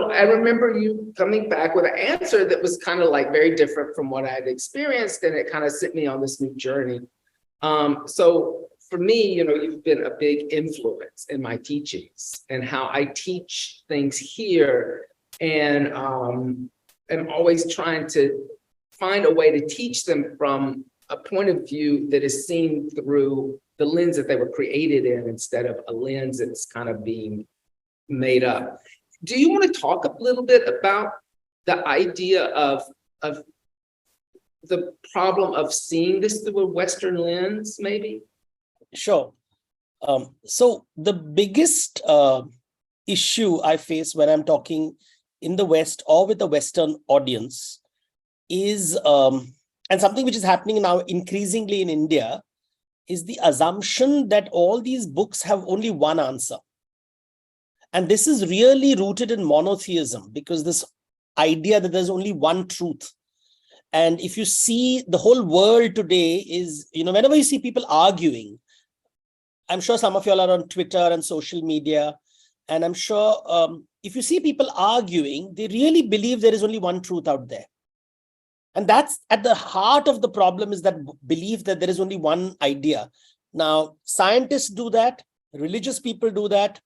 I remember you coming back with an answer that was kind of like very different from what I'd experienced, and it kind of sent me on this new journey. So for me, you've been a big influence in my teachings and how I teach things here, and always trying to find a way to teach them from a point of view that is seen through the lens that they were created in, instead of a lens that's kind of being made up. Do you want to talk a little bit about the idea of the problem of seeing this through a Western lens, maybe? Sure. So the biggest issue I face when I'm talking in the West or with a Western audience is, and something which is happening now increasingly in India, is the assumption that all these books have only one answer. And this is really rooted in monotheism, because this idea that there's only one truth. And if you see the whole world today is, whenever you see people arguing, I'm sure some of y'all are on Twitter and social media, and I'm sure if you see people arguing, they really believe there is only one truth out there. And that's at the heart of the problem, is that belief that there is only one idea. Now, scientists do that, religious people do that,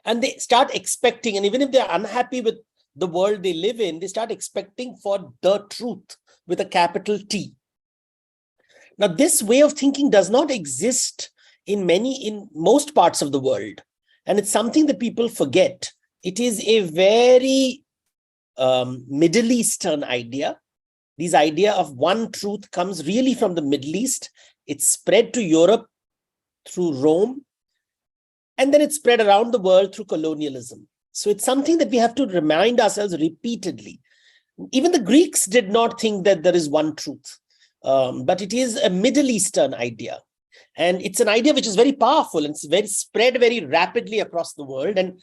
and they start expecting, and even if they're unhappy with the world they live in, they start expecting for the truth with a capital T. Now, this way of thinking does not exist in most parts of the world. And it's something that people forget. It is a very Middle Eastern idea. This idea of one truth comes really from the Middle East. It's spread to Europe through Rome, and then it spread around the world through colonialism. So it's something that we have to remind ourselves repeatedly. Even the Greeks did not think that there is one truth, but it is a Middle Eastern idea. And it's an idea which is very powerful, and it's very spread very rapidly across the world. And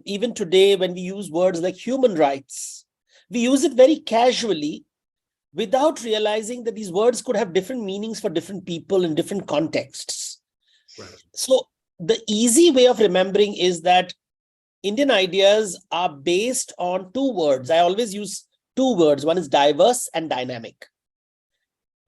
even today, when we use words like human rights, we use it very casually without realizing that these words could have different meanings for different people in different contexts. Right. So the easy way of remembering is that Indian ideas are based on two words. I always use two words. One is diverse and dynamic.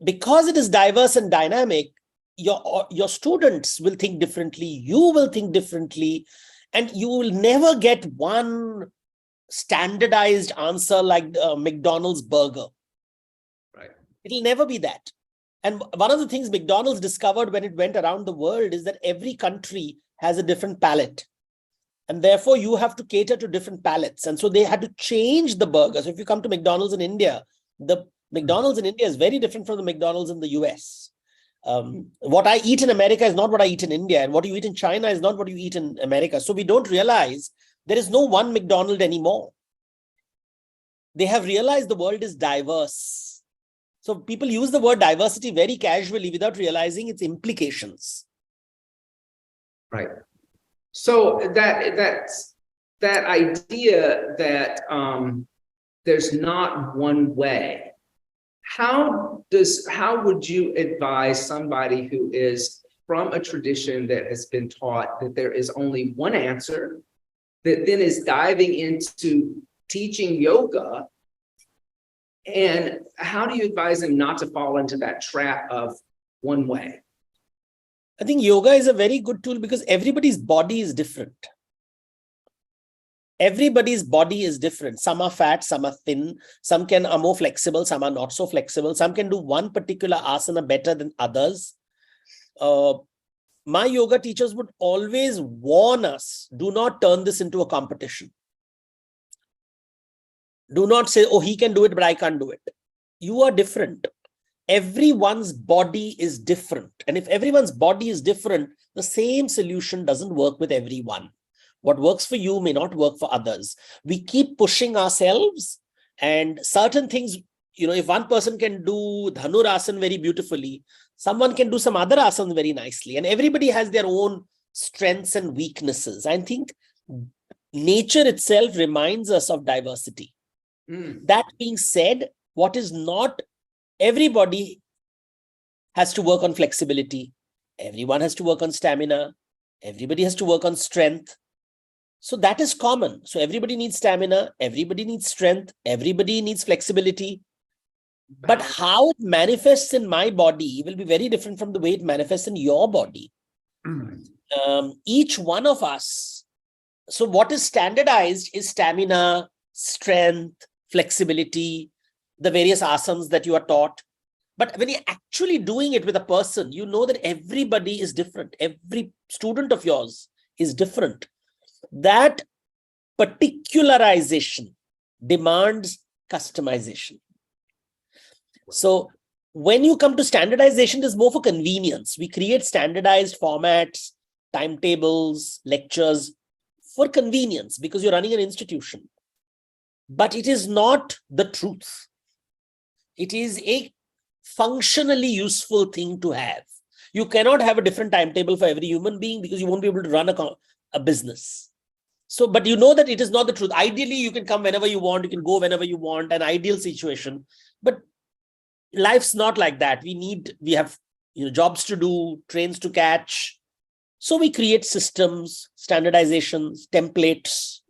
Because it is diverse and dynamic, your students will think differently, you will think differently, and you will never get one standardized answer like McDonald's burger. Right. It'll never be that. And one of the things McDonald's discovered when it went around the world is that every country has a different palate. And therefore, you have to cater to different palates. And so they had to change the burger. So if you come to McDonald's in India, the McDonald's in India is very different from the McDonald's in the US. What I eat in America is not what I eat in India. And what you eat in China is not what you eat in America. So we don't realize there is no one McDonald's anymore. They have realized the world is diverse. So people use the word diversity very casually without realizing its implications. Right. So that idea that there's not one way. How would you advise somebody who is from a tradition that has been taught that there is only one answer, that then is diving into teaching yoga? And how do you advise them not to fall into that trap of one way? I think yoga is a very good tool because everybody's body is different. Everybody's body is different. Some are fat, some are thin, some are more flexible, some are not so flexible. Some can do one particular asana better than others. My yoga teachers would always warn us, do not turn this into a competition. Do not say, oh, he can do it, but I can't do it. You are different. Everyone's body is different. And if everyone's body is different, the same solution doesn't work with everyone. What works for you may not work for others. We keep pushing ourselves, and certain things, if one person can do Dhanurasana very beautifully, someone can do some other asanas very nicely. And everybody has their own strengths and weaknesses. I think nature itself reminds us of diversity. That being said, what is not, everybody has to work on flexibility. Everyone has to work on stamina. Everybody has to work on strength. So that is common. So everybody needs stamina, everybody needs strength, everybody needs flexibility. But how it manifests in my body will be very different from the way it manifests in your body. Each one of us. So what is standardized is stamina, strength, flexibility, the various asanas that you are taught. But when you're actually doing it with a person, you know that everybody is different. Every student of yours is different. That particularization demands customization. So when you come to standardization, there's more for convenience. We create standardized formats, timetables, lectures for convenience because you're running an institution. But it is not the truth. It is a functionally useful thing to have. You cannot have a different timetable for every human being because you won't be able to run a business. So, but you know that it is not the truth. Ideally, you can come whenever you want, you can go whenever you want, an ideal situation. But life's not like that. We have jobs to do, trains to catch. So we create systems, standardizations, templates.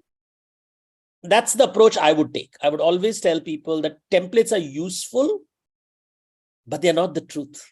That's the approach I would take. I would always tell people that templates are useful, but they're not the truth.